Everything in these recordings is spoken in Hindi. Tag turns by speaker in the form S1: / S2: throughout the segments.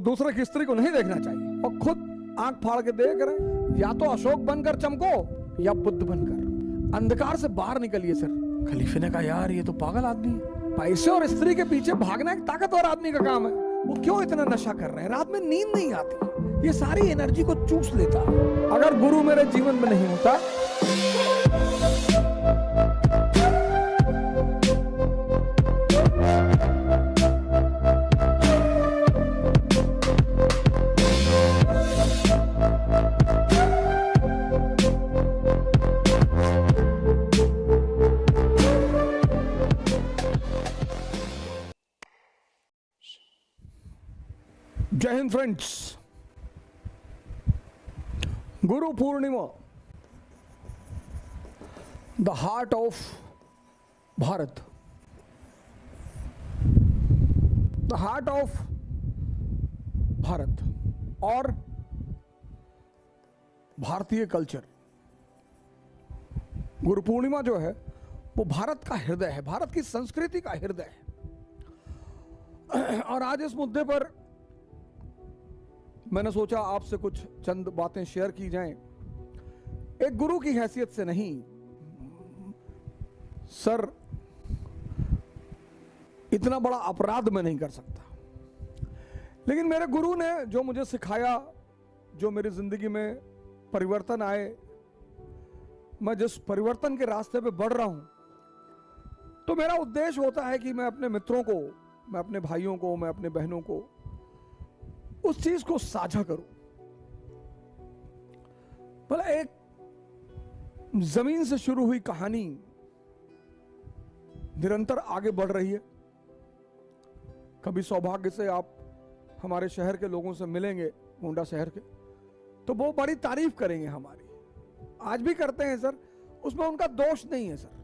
S1: दूसरे की स्त्री को नहीं देखना चाहिए और खुद आंख फाड़ के देख रहे, या तो अशोक बनकर चमको या बुद्ध बनकर अंधकार से बाहर निकलिए। सर खलीफे ने कहा यार ये तो पागल आदमी है, पैसे और स्त्री के पीछे भागना एक ताकतवर आदमी का काम है, वो क्यों इतना नशा कर रहे हैं, रात में नींद नहीं आती, ये सारी एनर्जी को चूस लेता। अगर गुरु मेरे जीवन में नहीं होता जय Hind friends. Guru Purnima, the heart of Bharat, the heart of Bharat और भारतीय कल्चर। गुरु पूर्णिमा जो है वो भारत का हृदय है, भारत की संस्कृति का हृदय है। और आज इस मुद्दे पर मैंने सोचा आपसे कुछ चंद बातें शेयर की जाएं, एक गुरु की हैसियत से नहीं। सर इतना बड़ा अपराध मैं नहीं कर सकता, लेकिन मेरे गुरु ने जो मुझे सिखाया, जो मेरी जिंदगी में परिवर्तन आए, मैं जिस परिवर्तन के रास्ते पे बढ़ रहा हूं, तो मेरा उद्देश्य होता है कि मैं अपने मित्रों को, मैं अपने भाइयों को, मैं अपने बहनों को उस चीज को साझा करूं। भला एक जमीन से शुरू हुई कहानी निरंतर आगे बढ़ रही है। कभी सौभाग्य से आप हमारे शहर के लोगों से मिलेंगे, गोंडा शहर के, तो वो बड़ी तारीफ करेंगे हमारी, आज भी करते हैं सर, उसमें उनका दोष नहीं है सर।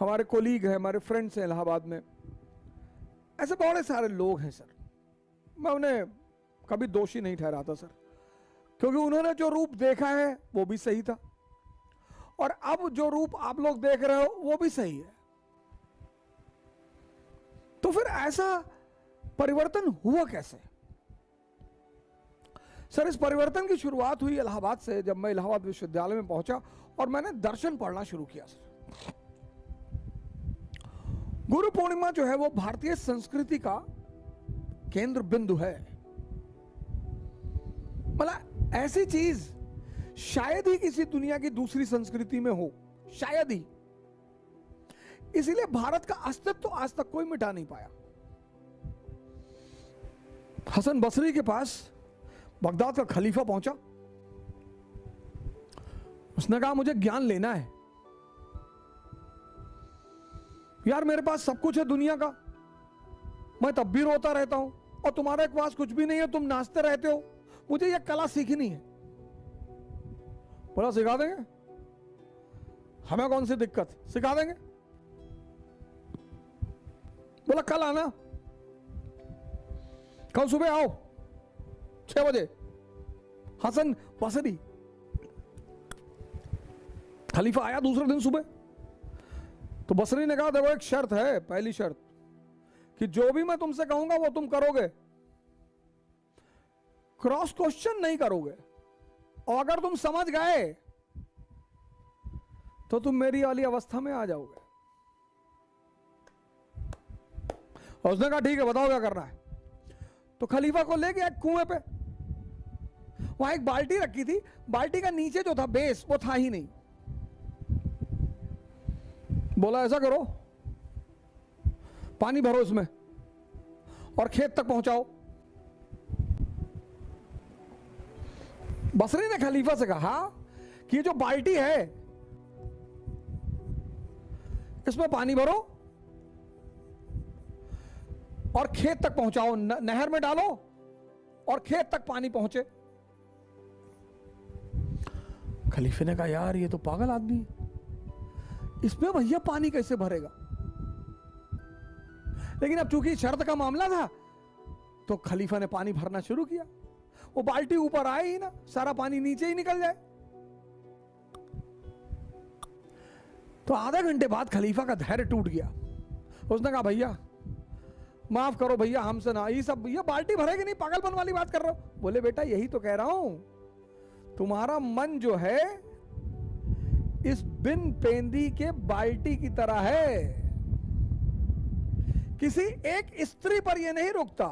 S1: हमारे कोलीग हैं, हमारे फ्रेंड्स हैं इलाहाबाद में, ऐसे बहुत सारे लोग हैं सर, मैं उन्हें कभी दोषी नहीं ठहराता सर, क्योंकि उन्होंने जो रूप देखा है वो भी सही था, और अब जो रूप आप लोग देख रहे हो वो भी सही है। तो फिर ऐसा परिवर्तन हुआ कैसे? सर इस परिवर्तन की शुरुआत हुई इलाहाबाद से, जब मैं इलाहाबाद विश्वविद्यालय में पहुंचा और मैंने दर्शन पढ़ना शुरू किया सर। गुरु पूर्णिमा जो है वो भारतीय संस्कृति का केंद्र बिंदु है। मतलब ऐसी चीज शायद ही किसी दुनिया की दूसरी संस्कृति में हो, शायद ही। इसीलिए भारत का अस्तित्व तो आज तक कोई मिटा नहीं पाया। हसन बसरी के पास बगदाद का खलीफा पहुंचा, उसने कहा मुझे ज्ञान लेना है यार, मेरे पास सब कुछ है दुनिया का, मैं तब भी रोता रहता हूं, और तुम्हारे पास कुछ भी नहीं है, तुम नाचते रहते हो, मुझे यह कला सीखनी है। बोला सिखा देंगे, हमें कौन सी दिक्कत, सिखा देंगे। बोला कल आना, कल सुबह आओ 6 बजे। हसन बसरी खलीफा आया दूसरे दिन सुबह, तो बसरी ने कहा देखो एक शर्त है, पहली शर्त कि जो भी मैं तुमसे कहूंगा वो तुम करोगे, क्रॉस क्वेश्चन नहीं करोगे, और अगर तुम समझ गए तो तुम मेरी वाली अवस्था में आ जाओगे। और उसने कहा ठीक है बताओ क्या करना है। तो खलीफा को ले गया एक कुएं पे, वहां एक बाल्टी रखी थी, बाल्टी का नीचे जो था बेस वो था ही नहीं। बोला ऐसा करो, पानी भरो इसमें और खेत तक पहुंचाओ। बसरी ने खलीफा से कहा कि ये जो बाल्टी है इसमें पानी भरो और खेत तक पहुंचाओ, नहर में डालो और खेत तक पानी पहुंचे। खलीफे ने कहा यार ये तो पागल आदमी है, इसमें भैया पानी कैसे भरेगा। लेकिन अब चूंकि शर्त का मामला था तो खलीफा ने पानी भरना शुरू किया। वो बाल्टी ऊपर आए ही ना, सारा पानी नीचे ही निकल जाए। तो आधे घंटे बाद खलीफा का धैर्य टूट गया। उसने कहा भैया माफ करो भैया हमसे ना, ये सब ये बाल्टी भरेगी नहीं, पागलपन वाली बात कर रहे हो। बोले बेटा यही तो कह रहा हूं, तुम्हारा मन जो है इस बिन पेंदी के बाल्टी की तरह है। किसी एक स्त्री पर यह नहीं रुकता,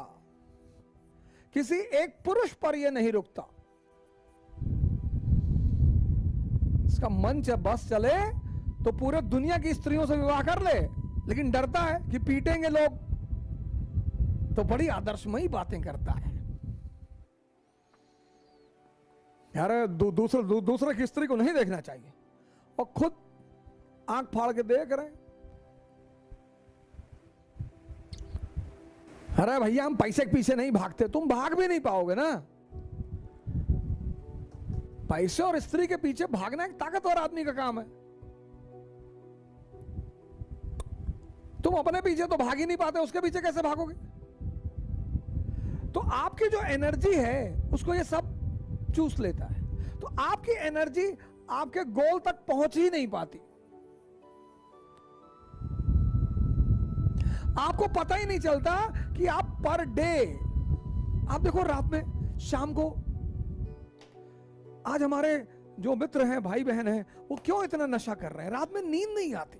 S1: किसी एक पुरुष पर यह नहीं रुकता। इसका मन जब बस चले तो पूरे दुनिया की स्त्रियों से विवाह कर ले, लेकिन डरता है कि पीटेंगे लोग, तो बड़ी आदर्शमयी बातें करता है। यार दूसरे की स्त्री को नहीं देखना चाहिए, और खुद आंख फाड़ के देख रहे। अरे भैया हम पैसे के पीछे नहीं भागते, तुम भाग भी नहीं पाओगे ना। पैसे और स्त्री के पीछे भागना एक ताकतवर आदमी का काम है। तुम अपने पीछे तो भाग ही नहीं पाते, उसके पीछे कैसे भागोगे? तो आपकी जो एनर्जी है उसको ये सब चूस लेता है, तो आपकी एनर्जी आपके गोल तक पहुंच ही नहीं पाती। आपको पता ही नहीं चलता कि आप पर डे, आप देखो रात में, शाम को, आज हमारे जो मित्र हैं, भाई बहन हैं, वो क्यों इतना नशा कर रहे हैं? रात में नींद नहीं आती,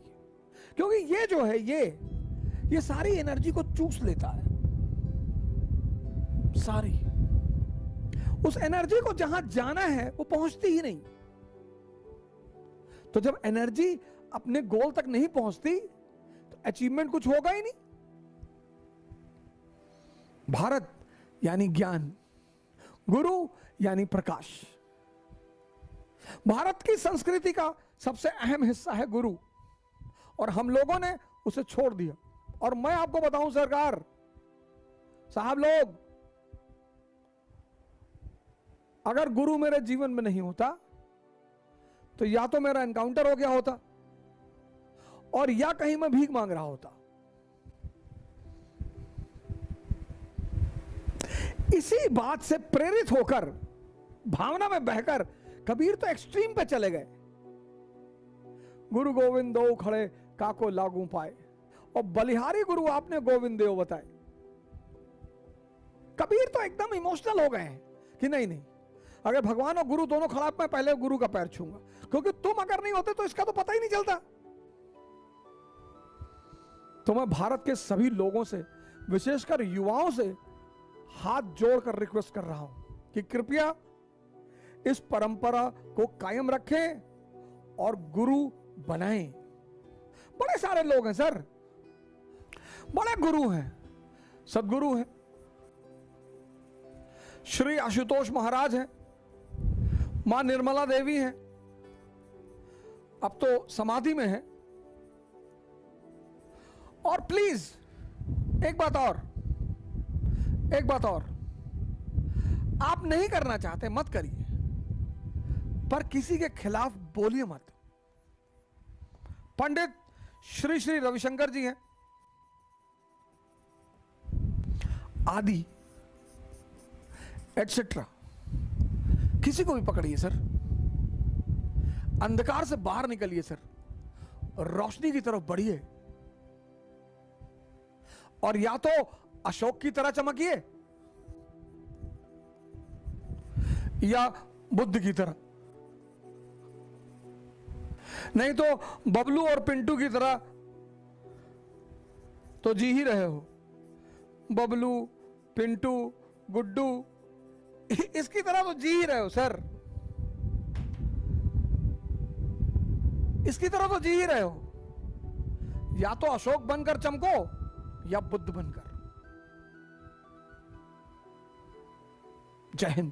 S1: क्योंकि ये जो है ये सारी एनर्जी को चूस लेता है, सारी। उस एनर्जी को जहां जाना है वो पहुंचती ही नहीं। तो जब एनर्जी अपने गोल तक नहीं पहुंचती तो अचीवमेंट कुछ होगा ही नहीं। भारत यानी ज्ञान, गुरु यानी प्रकाश। भारत की संस्कृति का सबसे अहम हिस्सा है गुरु, और हम लोगों ने उसे छोड़ दिया। और मैं आपको बताऊं सरकार साहब लोग, अगर गुरु मेरे जीवन में नहीं होता तो या तो मेरा एनकाउंटर हो गया होता, और या कहीं मैं भीख मांग रहा होता। इसी बात से प्रेरित होकर, भावना में बहकर कबीर तो एक्सट्रीम पे चले गए। गुरु गोविंद दो खड़े काको लागू पाए, और बलिहारी गुरु आपने गोविंद देव बताए। कबीर तो एकदम इमोशनल हो गए हैं कि नहीं नहीं, अगर भगवान और गुरु दोनों खड़ा, मैं पहले गुरु का पैर छूंगा, क्योंकि तुम अगर नहीं होते तो इसका तो पता ही नहीं चलता। तो मैं भारत के सभी लोगों से, विशेषकर युवाओं से हाथ जोड़कर रिक्वेस्ट कर रहा हूं कि कृपया इस परंपरा को कायम रखें और गुरु बनाएं। बड़े सारे लोग हैं सर, बड़े गुरु हैं, सदगुरु हैं। श्री आशुतोष महाराज हैं, मां निर्मला देवी हैं, अब तो समाधि में हैं। और प्लीज एक बात और, आप नहीं करना चाहते मत करिए, पर किसी के खिलाफ बोलिए मत। पंडित श्री श्री रविशंकर जी हैं, आदि एटसेट्रा, किसी को भी पकड़िए सर, अंधकार से बाहर निकलिए सर, रोशनी की तरफ बढ़िए, और या तो अशोक की तरह चमकिए या बुद्ध की तरह, नहीं तो बबलू और पिंटू की तरह तो जी ही रहे हो। बबलू, पिंटू, गुड्डू, इसकी तरह तो जी ही रहे हो सर, इसकी तरह तो जी ही रहे हो। या तो अशोक बनकर चमको या बुद्ध बनकर। जय हिंद।